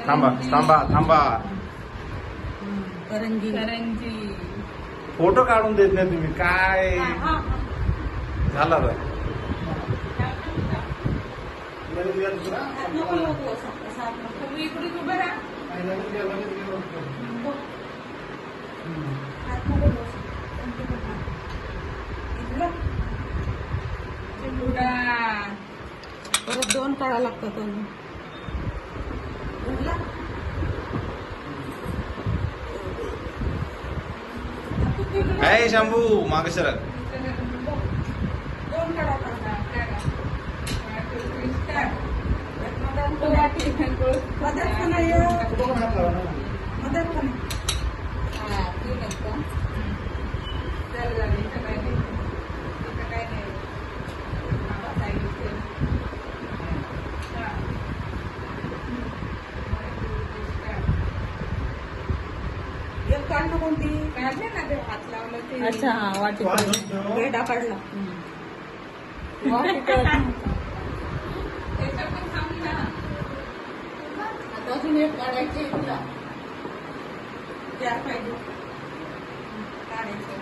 थांबा थांबा थांबा. करंजी करंजी. फोटो काढून देत नाही तुम्ही काय झाला तर तुम्ही इकडे उभं राहा. चिवडा. परत 2 काढा लागतात अजून. काय शंभू मागे सरक. 2 काढा लागतात. मदत का नाही मदत का नाही. एक काढणं कोणती काढले ना ते हात लावलं ते. अच्छा हा वाटी पेढा काढला. वाटी त्याच्यात पण सांग ना. अजून एक काढायची तुला पाहिजे काढायचं.